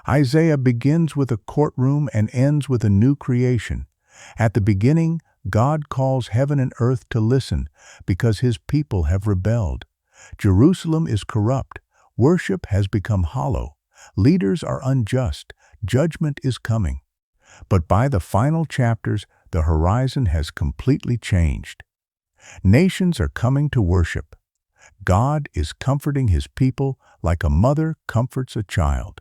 Isaiah begins with a courtroom and ends with a new creation. At the beginning, God calls heaven and earth to listen because his people have rebelled. Jerusalem is corrupt. Worship has become hollow. Leaders are unjust. Judgment is coming. But by the final chapters, the horizon has completely changed. Nations are coming to worship. God is comforting his people like a mother comforts a child.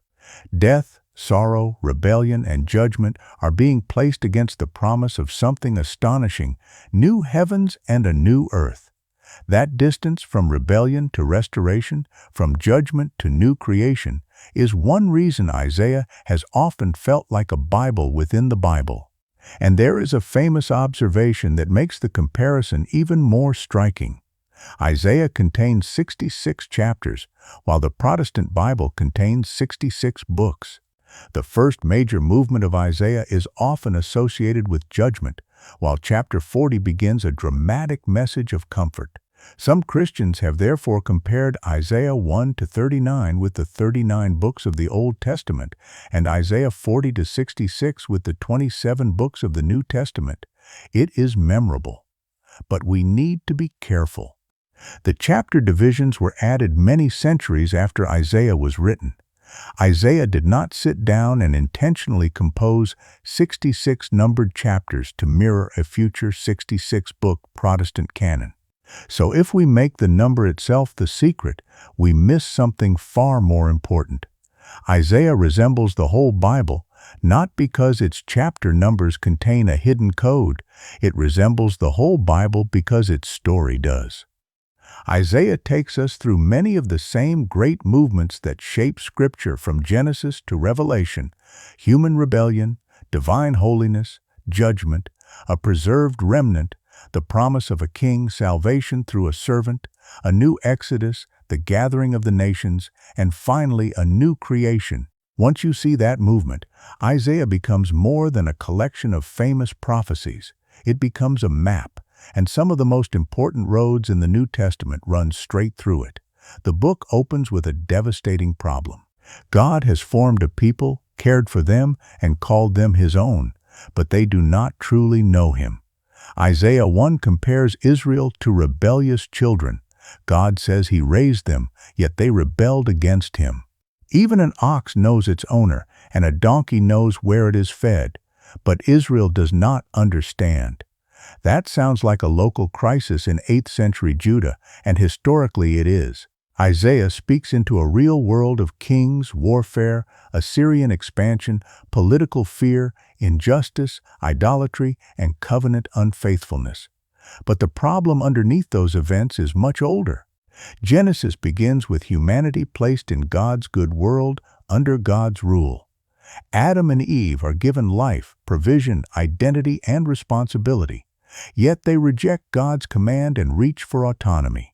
Death, sorrow, rebellion, and judgment are being placed against the promise of something astonishing, new heavens and a new earth. That distance from rebellion to restoration, from judgment to new creation, is one reason Isaiah has often felt like a Bible within the Bible. And there is a famous observation that makes the comparison even more striking. Isaiah contains 66 chapters, while the Protestant Bible contains 66 books. The first major movement of Isaiah is often associated with judgment, while chapter 40 begins a dramatic message of comfort. Some Christians have therefore compared Isaiah 1 to 39 with the 39 books of the Old Testament and Isaiah 40 to 66 with the 27 books of the New Testament. It is memorable, but we need to be careful. The chapter divisions were added many centuries after Isaiah was written. Isaiah did not sit down and intentionally compose 66 numbered chapters to mirror a future 66-book Protestant canon. So if we make the number itself the secret, we miss something far more important. Isaiah resembles the whole Bible, not because its chapter numbers contain a hidden code. It resembles the whole Bible because its story does. Isaiah takes us through many of the same great movements that shape Scripture from Genesis to Revelation: human rebellion, divine holiness, judgment, a preserved remnant, the promise of a king, salvation through a servant, a new exodus, the gathering of the nations, and finally a new creation. Once you see that movement, Isaiah becomes more than a collection of famous prophecies. It becomes a map, and some of the most important roads in the New Testament run straight through it. The book opens with a devastating problem. God has formed a people, cared for them, and called them his own, but they do not truly know him. Isaiah 1 compares Israel to rebellious children. God says he raised them, yet they rebelled against him. Even an ox knows its owner, and a donkey knows where it is fed, but Israel does not understand. That sounds like a local crisis in 8th century Judah, and historically it is. Isaiah speaks into a real world of kings, warfare, Assyrian expansion, political fear, injustice, idolatry, and covenant unfaithfulness. But the problem underneath those events is much older. Genesis begins with humanity placed in God's good world under God's rule. Adam and Eve are given life, provision, identity, and responsibility. Yet they reject God's command and reach for autonomy.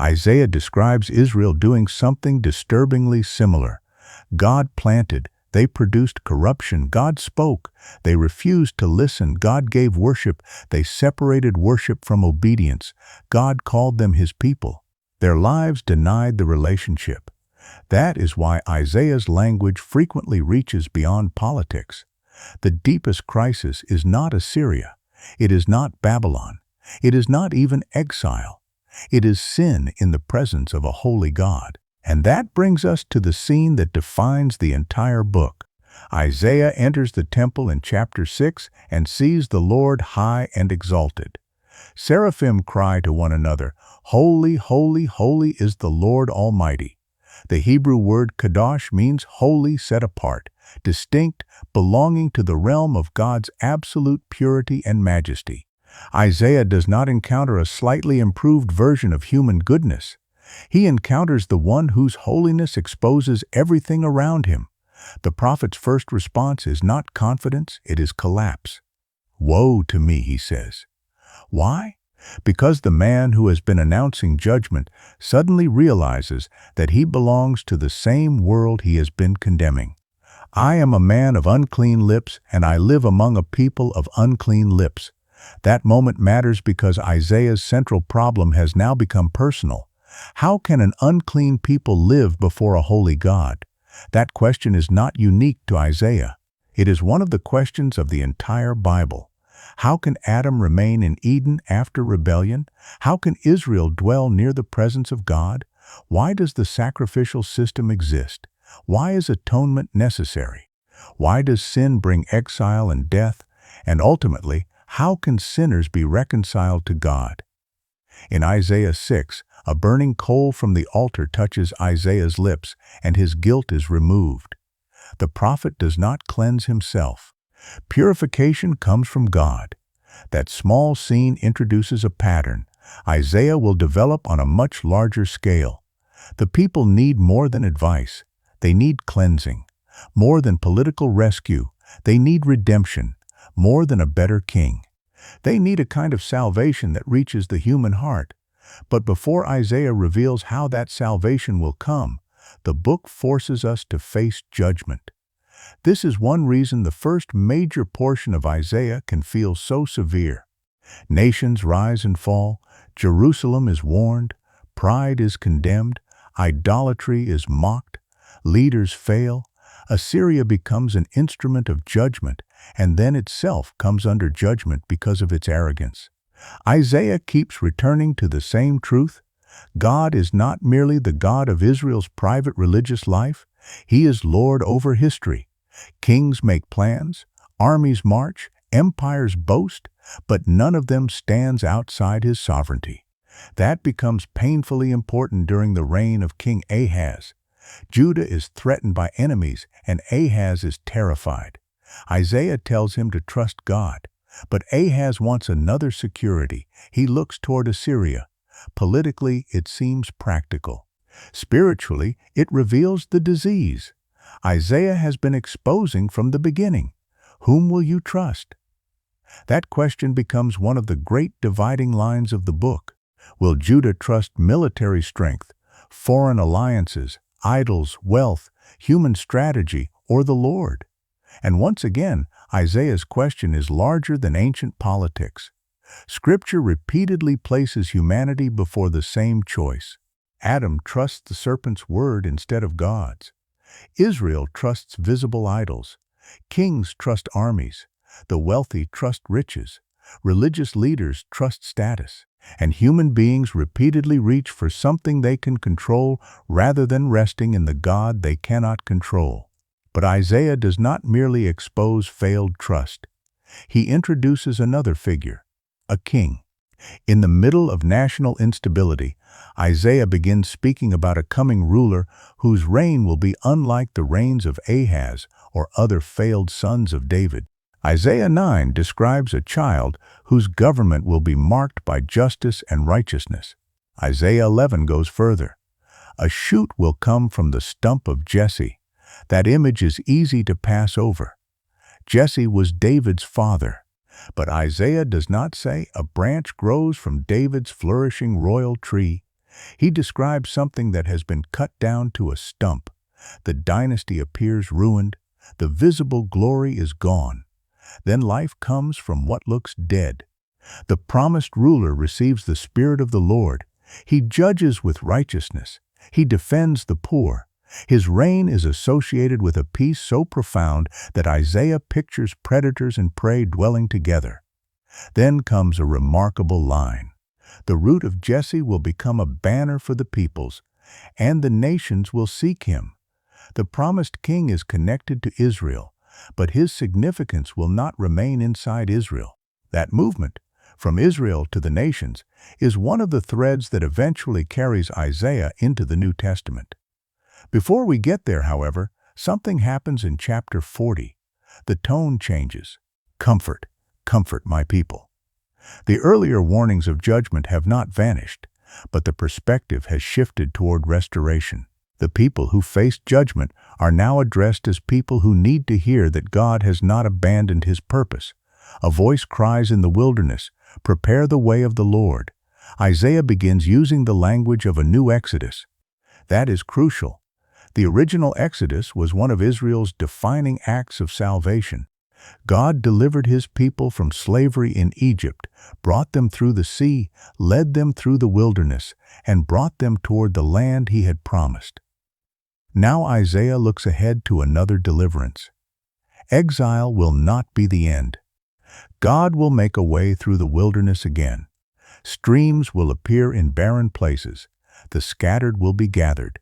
Isaiah describes Israel doing something disturbingly similar. God planted, they produced corruption. God spoke, they refused to listen. God gave worship, they separated worship from obedience. God called them his people. Their lives denied the relationship. That is why Isaiah's language frequently reaches beyond politics. The deepest crisis is not Assyria. It is not Babylon. It is not even exile. It is sin in the presence of a holy God. And that brings us to the scene that defines the entire book. Isaiah enters the temple in chapter 6 and sees the Lord high and exalted. Seraphim cry to one another, "Holy, holy, holy is the Lord Almighty." The Hebrew word kadosh means holy, set apart, distinct, belonging to the realm of God's absolute purity and majesty. Isaiah does not encounter a slightly improved version of human goodness. He encounters the one whose holiness exposes everything around him. The prophet's first response is not confidence, it is collapse. "Woe to me," he says. Why? Because the man who has been announcing judgment suddenly realizes that he belongs to the same world he has been condemning. "I am a man of unclean lips, and I live among a people of unclean lips." That moment matters because Isaiah's central problem has now become personal. How can an unclean people live before a holy God? That question is not unique to Isaiah. It is one of the questions of the entire Bible. How can Adam remain in Eden after rebellion? How can Israel dwell near the presence of God? Why does the sacrificial system exist? Why is atonement necessary? Why does sin bring exile and death? And ultimately, how can sinners be reconciled to God? In Isaiah 6, a burning coal from the altar touches Isaiah's lips, and his guilt is removed. The prophet does not cleanse himself. Purification comes from God. That small scene introduces a pattern. Isaiah will develop on a much larger scale. The people need more than advice. They need cleansing. More than political rescue, they need redemption. More than a better king. They need a kind of salvation that reaches the human heart. But before Isaiah reveals how that salvation will come, the book forces us to face judgment. This is one reason the first major portion of Isaiah can feel so severe. Nations rise and fall, Jerusalem is warned, pride is condemned, idolatry is mocked, leaders fail, Assyria becomes an instrument of judgment, and then itself comes under judgment because of its arrogance. Isaiah keeps returning to the same truth. God is not merely the God of Israel's private religious life. He is Lord over history. Kings make plans, armies march, empires boast, but none of them stands outside his sovereignty. That becomes painfully important during the reign of King Ahaz. Judah is threatened by enemies, and Ahaz is terrified. Isaiah tells him to trust God. But Ahaz wants another security. He looks toward Assyria. Politically, it seems practical. Spiritually, it reveals the disease. Isaiah has been exposing from the beginning. Whom will you trust? That question becomes one of the great dividing lines of the book. Will Judah trust military strength, foreign alliances, idols, wealth, human strategy, or the Lord? And once again, Isaiah's question is larger than ancient politics. Scripture repeatedly places humanity before the same choice. Adam trusts the serpent's word instead of God's. Israel trusts visible idols. Kings trust armies. The wealthy trust riches. Religious leaders trust status. And human beings repeatedly reach for something they can control rather than resting in the God they cannot control. But Isaiah does not merely expose failed trust. He introduces another figure, a king. In the middle of national instability, Isaiah begins speaking about a coming ruler whose reign will be unlike the reigns of Ahaz or other failed sons of David. Isaiah 9 describes a child whose government will be marked by justice and righteousness. Isaiah 11 goes further. A shoot will come from the stump of Jesse. That image is easy to pass over. Jesse was David's father. But Isaiah does not say a branch grows from David's flourishing royal tree. He describes something that has been cut down to a stump. The dynasty appears ruined. The visible glory is gone. Then life comes from what looks dead. The promised ruler receives the Spirit of the Lord. He judges with righteousness. He defends the poor. His reign is associated with a peace so profound that Isaiah pictures predators and prey dwelling together. Then comes a remarkable line. The root of Jesse will become a banner for the peoples, and the nations will seek him. The promised king is connected to Israel, but his significance will not remain inside Israel. That movement, from Israel to the nations, is one of the threads that eventually carries Isaiah into the New Testament. Before we get there, however, something happens in chapter 40. The tone changes. Comfort, comfort my people. The earlier warnings of judgment have not vanished, but the perspective has shifted toward restoration. The people who faced judgment are now addressed as people who need to hear that God has not abandoned his purpose. A voice cries in the wilderness, "Prepare the way of the Lord." Isaiah begins using the language of a new exodus. That is crucial. The original Exodus was one of Israel's defining acts of salvation. God delivered his people from slavery in Egypt, brought them through the sea, led them through the wilderness, and brought them toward the land he had promised. Now Isaiah looks ahead to another deliverance. Exile will not be the end. God will make a way through the wilderness again. Streams will appear in barren places. The scattered will be gathered.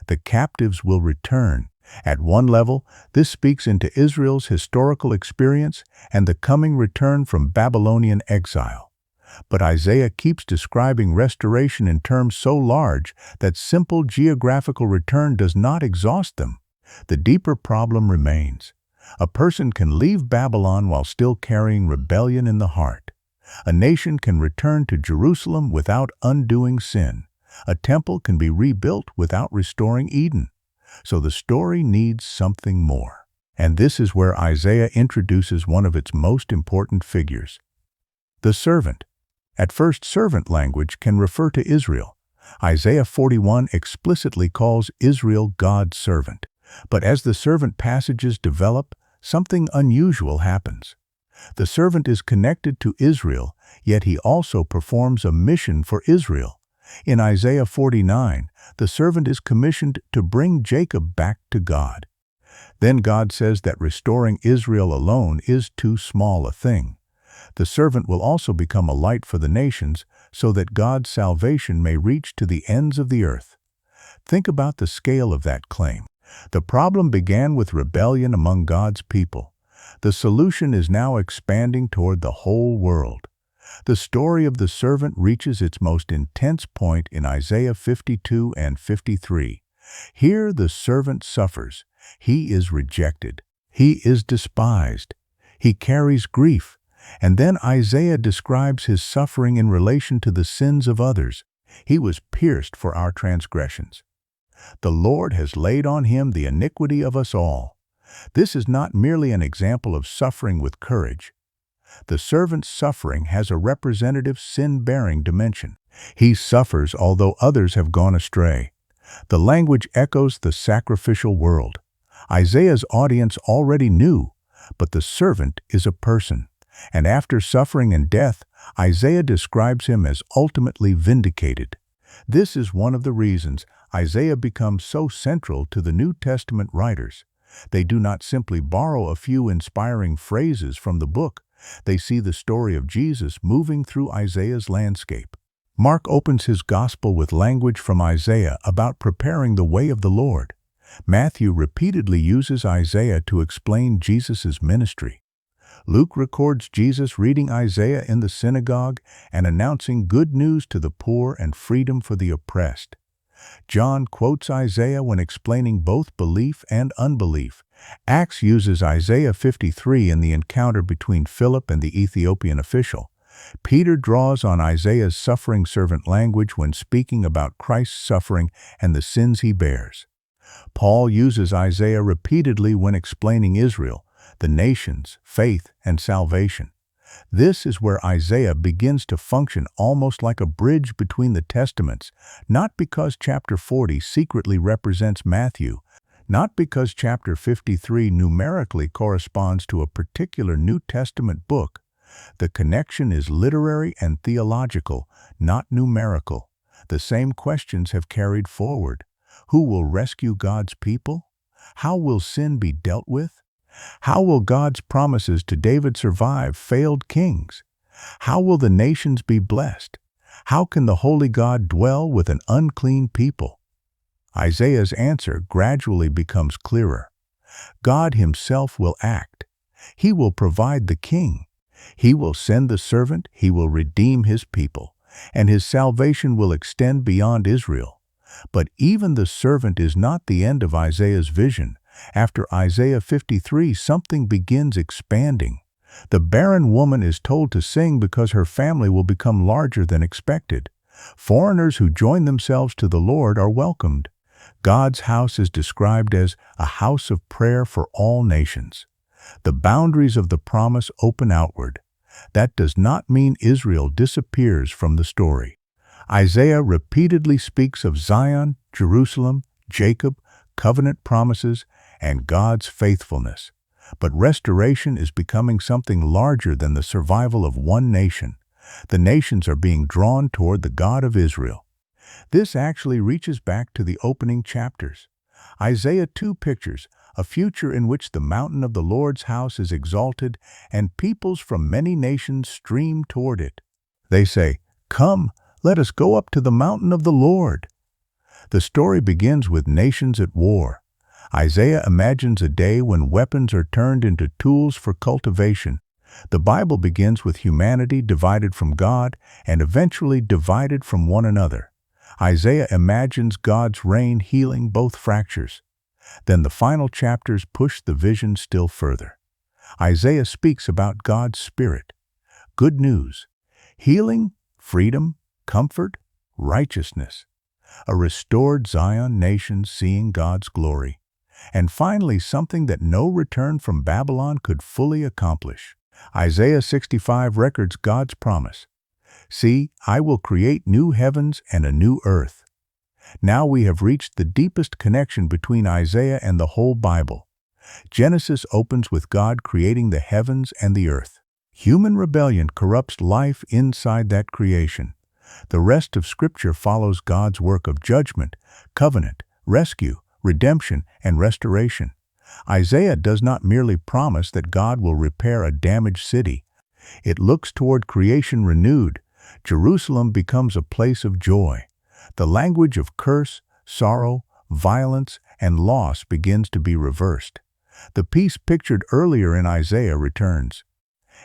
The captives will return. At one level, this speaks into Israel's historical experience and the coming return from Babylonian exile. But Isaiah keeps describing restoration in terms so large that simple geographical return does not exhaust them. The deeper problem remains. A person can leave Babylon while still carrying rebellion in the heart. A nation can return to Jerusalem without undoing sin. A temple can be rebuilt without restoring Eden. So the story needs something more. And this is where Isaiah introduces one of its most important figures. The servant. At first, servant language can refer to Israel. Isaiah 41 explicitly calls Israel God's servant. But as the servant passages develop, something unusual happens. The servant is connected to Israel, yet he also performs a mission for Israel. In Isaiah 49, the servant is commissioned to bring Jacob back to God. Then God says that restoring Israel alone is too small a thing. The servant will also become a light for the nations, so that God's salvation may reach to the ends of the earth. Think about the scale of that claim. The problem began with rebellion among God's people. The solution is now expanding toward the whole world. The story of the servant reaches its most intense point in Isaiah 52 and 53. Here the servant suffers. He is rejected. He is despised. He carries grief. And then Isaiah describes his suffering in relation to the sins of others. He was pierced for our transgressions. The Lord has laid on him the iniquity of us all. This is not merely an example of suffering with courage. The servant's suffering has a representative sin-bearing dimension. He suffers although others have gone astray. The language echoes the sacrificial world. Isaiah's audience already knew, but the servant is a person. And after suffering and death, Isaiah describes him as ultimately vindicated. This is one of the reasons Isaiah becomes so central to the New Testament writers. They do not simply borrow a few inspiring phrases from the book. They see the story of Jesus moving through Isaiah's landscape. Mark opens his gospel with language from Isaiah about preparing the way of the Lord. Matthew repeatedly uses Isaiah to explain Jesus' ministry. Luke records Jesus reading Isaiah in the synagogue and announcing good news to the poor and freedom for the oppressed. John quotes Isaiah when explaining both belief and unbelief. Acts uses Isaiah 53 in the encounter between Philip and the Ethiopian official. Peter draws on Isaiah's suffering servant language when speaking about Christ's suffering and the sins he bears. Paul uses Isaiah repeatedly when explaining Israel, the nations, faith, and salvation. This is where Isaiah begins to function almost like a bridge between the testaments, not because chapter 40 secretly represents Matthew, not because chapter 53 numerically corresponds to a particular New Testament book. The connection is literary and theological, not numerical. The same questions have carried forward. Who will rescue God's people? How will sin be dealt with? How will God's promises to David survive failed kings? How will the nations be blessed? How can the holy God dwell with an unclean people? Isaiah's answer gradually becomes clearer. God himself will act. He will provide the king. He will send the servant. He will redeem his people, and his salvation will extend beyond Israel. But even the servant is not the end of Isaiah's vision. After Isaiah 53, something begins expanding. The barren woman is told to sing because her family will become larger than expected. Foreigners who join themselves to the Lord are welcomed. God's house is described as a house of prayer for all nations. The boundaries of the promise open outward. That does not mean Israel disappears from the story. Isaiah repeatedly speaks of Zion, Jerusalem, Jacob, covenant promises, and God's faithfulness. But restoration is becoming something larger than the survival of one nation. The nations are being drawn toward the God of Israel. This actually reaches back to the opening chapters. Isaiah 2 pictures a future in which the mountain of the Lord's house is exalted and peoples from many nations stream toward it. They say, "Come, let us go up to the mountain of the Lord." The story begins with nations at war. Isaiah imagines a day when weapons are turned into tools for cultivation. The Bible begins with humanity divided from God and eventually divided from one another. Isaiah imagines God's reign healing both fractures. Then the final chapters push the vision still further. Isaiah speaks about God's Spirit. Good news: healing, freedom, comfort, righteousness. A restored Zion nation seeing God's glory. And finally, something that no return from Babylon could fully accomplish. Isaiah 65 records God's promise. "See, I will create new heavens and a new earth." Now we have reached the deepest connection between Isaiah and the whole Bible. Genesis opens with God creating the heavens and the earth. Human rebellion corrupts life inside that creation. The rest of Scripture follows God's work of judgment, covenant, rescue, redemption, and restoration. Isaiah does not merely promise that God will repair a damaged city. It looks toward creation renewed. Jerusalem becomes a place of joy. The language of curse, sorrow, violence, and loss begins to be reversed. The peace pictured earlier in Isaiah returns.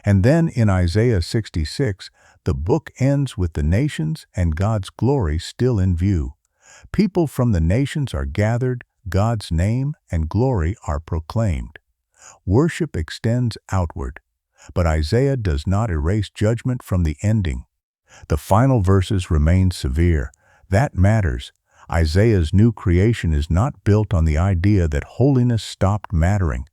And then in Isaiah 66, the book ends with the nations and God's glory still in view. People from the nations are gathered, God's name and glory are proclaimed. Worship extends outward, but Isaiah does not erase judgment from the ending. The final verses remain severe. That matters. Isaiah's new creation is not built on the idea that holiness stopped mattering.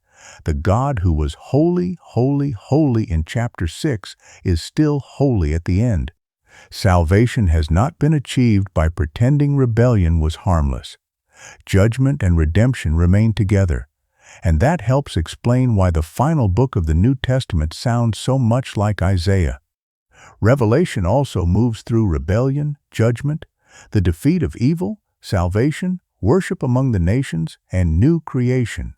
The God who was holy, holy, holy in chapter 6 is still holy at the end. Salvation has not been achieved by pretending rebellion was harmless. Judgment and redemption remain together, and that helps explain why the final book of the New Testament sounds so much like Isaiah. Revelation also moves through rebellion, judgment, the defeat of evil, salvation, worship among the nations, and new creation.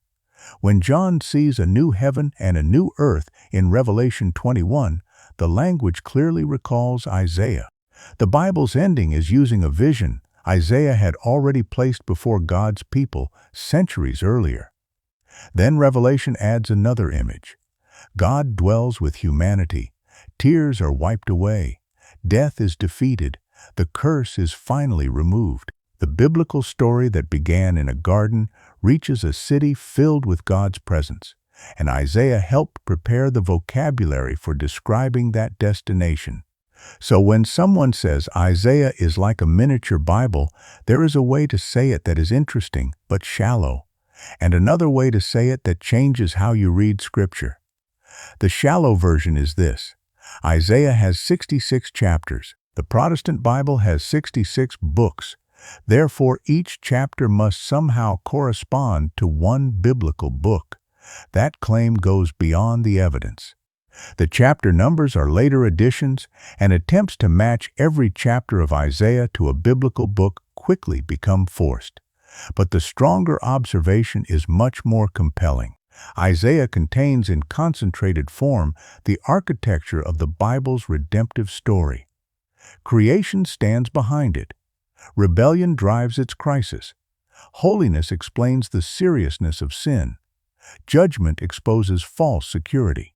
When John sees a new heaven and a new earth in Revelation 21, the language clearly recalls Isaiah. The Bible's ending is using a vision Isaiah had already placed before God's people centuries earlier. Then Revelation adds another image. God dwells with humanity. Tears are wiped away. Death is defeated. The curse is finally removed. The biblical story that began in a garden reaches a city filled with God's presence, and Isaiah helped prepare the vocabulary for describing that destination. So when someone says Isaiah is like a miniature Bible, there is a way to say it that is interesting but shallow, and another way to say it that changes how you read Scripture. The shallow version is this: Isaiah has 66 chapters. The Protestant Bible has 66 books. Therefore, each chapter must somehow correspond to one biblical book. That claim goes beyond the evidence. The chapter numbers are later additions, and attempts to match every chapter of Isaiah to a biblical book quickly become forced. But the stronger observation is much more compelling. Isaiah contains in concentrated form the architecture of the Bible's redemptive story. Creation stands behind it. Rebellion drives its crisis. Holiness explains the seriousness of sin. Judgment exposes false security.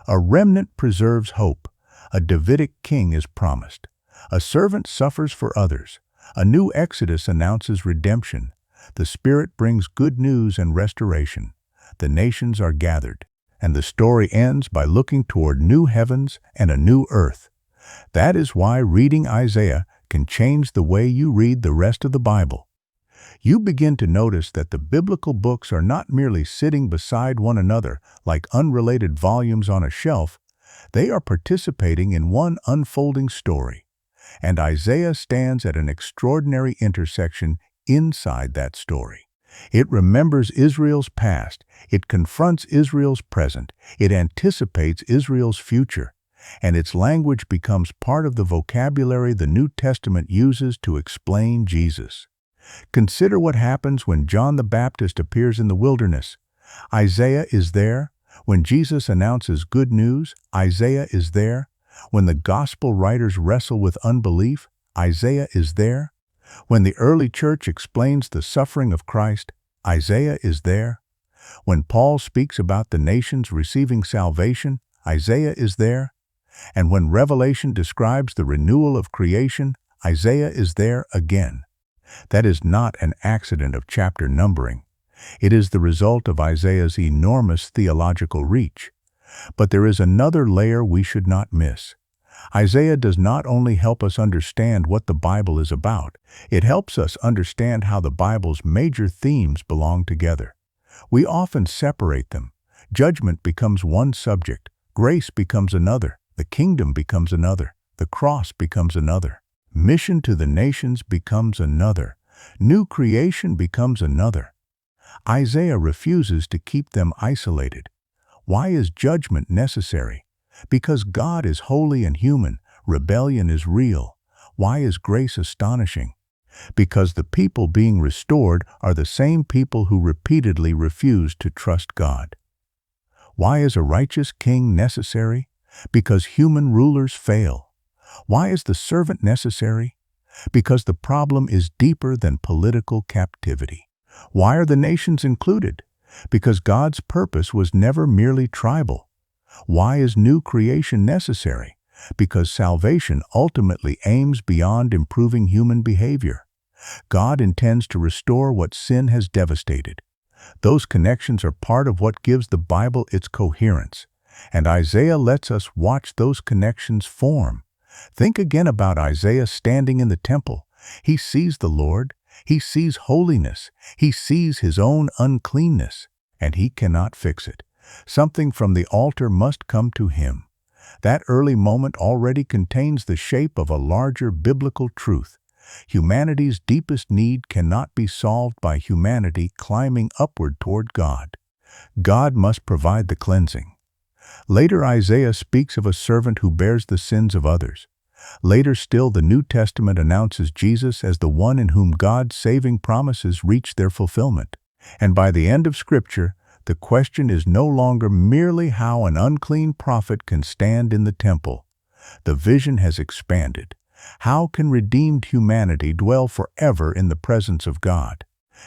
A remnant preserves hope. A Davidic king is promised. A servant suffers for others. A new exodus announces redemption. The Spirit brings good news and restoration. The nations are gathered, and the story ends by looking toward new heavens and a new earth. That is why reading Isaiah can change the way you read the rest of the Bible. You begin to notice that the biblical books are not merely sitting beside one another like unrelated volumes on a shelf. They are participating in one unfolding story. And Isaiah stands at an extraordinary intersection inside that story. It remembers Israel's past. It confronts Israel's present. It anticipates Israel's future. And its language becomes part of the vocabulary the New Testament uses to explain Jesus. Consider what happens when John the Baptist appears in the wilderness. Isaiah is there. When Jesus announces good news, Isaiah is there. When the gospel writers wrestle with unbelief, Isaiah is there. When the early church explains the suffering of Christ, Isaiah is there. When Paul speaks about the nations receiving salvation, Isaiah is there. And when Revelation describes the renewal of creation, Isaiah is there again. That is not an accident of chapter numbering. It is the result of Isaiah's enormous theological reach. But there is another layer we should not miss. Isaiah does not only help us understand what the Bible is about, it helps us understand how the Bible's major themes belong together. We often separate them. Judgment becomes one subject, grace becomes another, the kingdom becomes another, the cross becomes another, mission to the nations becomes another, new creation becomes another. Isaiah refuses to keep them isolated. Why is judgment necessary? Because God is holy and human, rebellion is real. Why is grace astonishing? Because the people being restored are the same people who repeatedly refuse to trust God. Why is a righteous king necessary? Because human rulers fail. Why is the servant necessary? Because the problem is deeper than political captivity. Why are the nations included? Because God's purpose was never merely tribal. Why is new creation necessary? Because salvation ultimately aims beyond improving human behavior. God intends to restore what sin has devastated. Those connections are part of what gives the Bible its coherence, and Isaiah lets us watch those connections form. Think again about Isaiah standing in the temple. He sees the Lord, he sees holiness, he sees his own uncleanness, and he cannot fix it. Something from the altar must come to him. That early moment already contains the shape of a larger biblical truth. Humanity's deepest need cannot be solved by humanity climbing upward toward God. God must provide the cleansing. Later, Isaiah speaks of a servant who bears the sins of others. Later still, the New Testament announces Jesus as the one in whom God's saving promises reach their fulfillment. And by the end of Scripture, the question is no longer merely how an unclean prophet can stand in the temple. The vision has expanded. How can redeemed humanity dwell forever in the presence of God?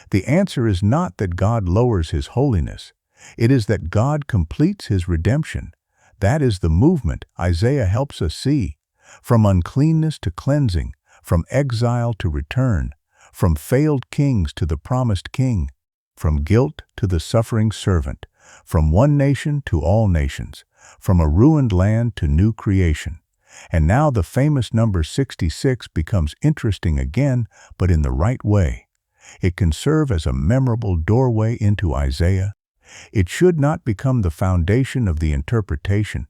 The answer is not that God lowers his holiness. It is that God completes his redemption. That is the movement Isaiah helps us see. From uncleanness to cleansing, from exile to return, from failed kings to the promised king, from guilt to the suffering servant, from one nation to all nations, from a ruined land to new creation. And now the famous number 66 becomes interesting again, but in the right way. It can serve as a memorable doorway into Isaiah. It should not become the foundation of the interpretation.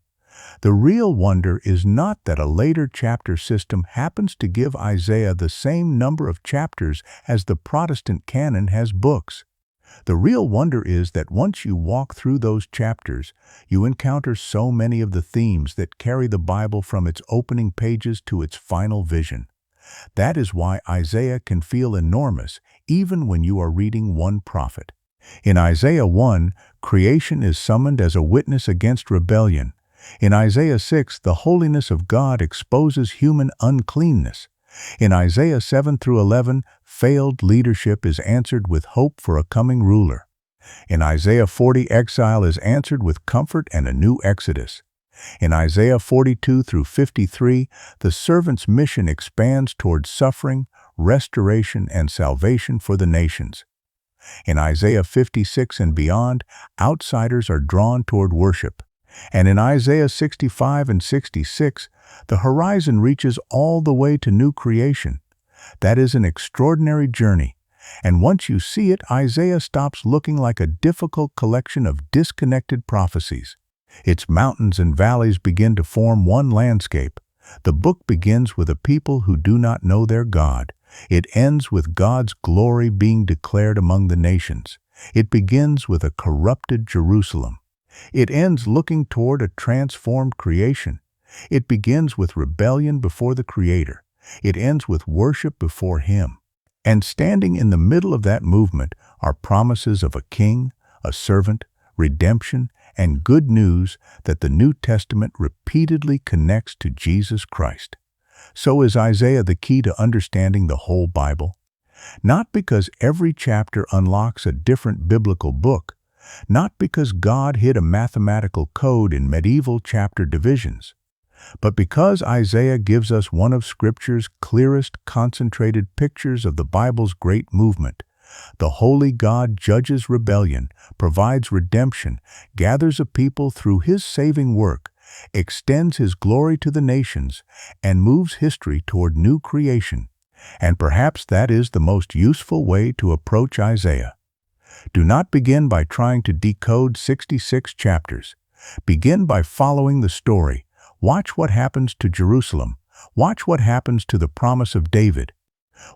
The real wonder is not that a later chapter system happens to give Isaiah the same number of chapters as the Protestant canon has books. The real wonder is that once you walk through those chapters, you encounter so many of the themes that carry the Bible from its opening pages to its final vision. That is why Isaiah can feel enormous, even when you are reading one prophet. In Isaiah 1, creation is summoned as a witness against rebellion. In Isaiah 6, the holiness of God exposes human uncleanness. In Isaiah 7 through 11, failed leadership is answered with hope for a coming ruler. In Isaiah 40, exile is answered with comfort and a new exodus. In Isaiah 42 through 53, the servant's mission expands towards suffering, restoration, and salvation for the nations. In Isaiah 56 and beyond, outsiders are drawn toward worship. And in Isaiah 65 and 66, the horizon reaches all the way to new creation. That is an extraordinary journey. And once you see it, Isaiah stops looking like a difficult collection of disconnected prophecies. Its mountains and valleys begin to form one landscape. The book begins with a people who do not know their God. It ends with God's glory being declared among the nations. It begins with a corrupted Jerusalem. It ends looking toward a transformed creation. It begins with rebellion before the Creator. It ends with worship before Him. And standing in the middle of that movement are promises of a king, a servant, redemption, and good news that the New Testament repeatedly connects to Jesus Christ. So is Isaiah the key to understanding the whole Bible? Not because every chapter unlocks a different biblical book, not because God hid a mathematical code in medieval chapter divisions, but because Isaiah gives us one of Scripture's clearest concentrated pictures of the Bible's great movement. The holy God judges rebellion, provides redemption, gathers a people through His saving work, extends His glory to the nations, and moves history toward new creation. And perhaps that is the most useful way to approach Isaiah. Do not begin by trying to decode 66 chapters. Begin by following the story. Watch what happens to Jerusalem. Watch what happens to the promise of David.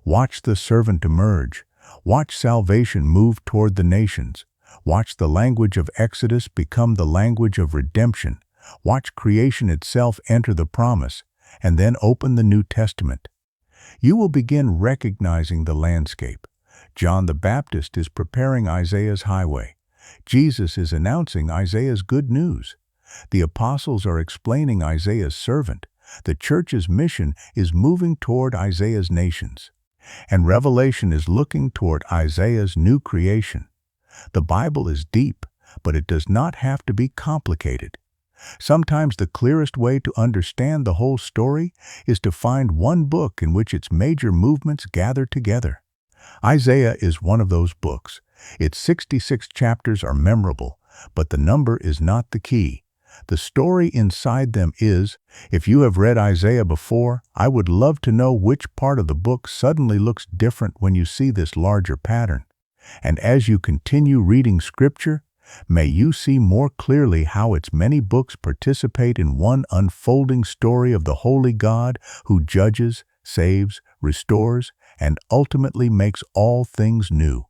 Watch the servant emerge. Watch salvation move toward the nations. Watch the language of Exodus become the language of redemption. Watch creation itself enter the promise, and then open the New Testament. You will begin recognizing the landscape. John the Baptist is preparing Isaiah's highway. Jesus is announcing Isaiah's good news. The apostles are explaining Isaiah's servant. The church's mission is moving toward Isaiah's nations. And Revelation is looking toward Isaiah's new creation. The Bible is deep, but it does not have to be complicated. Sometimes the clearest way to understand the whole story is to find one book in which its major movements gather together. Isaiah is one of those books. Its 66 chapters are memorable, but the number is not the key. The story inside them is. If you have read Isaiah before, I would love to know which part of the book suddenly looks different when you see this larger pattern. And as you continue reading Scripture, may you see more clearly how its many books participate in one unfolding story of the holy God who judges, saves, restores, and ultimately makes all things new.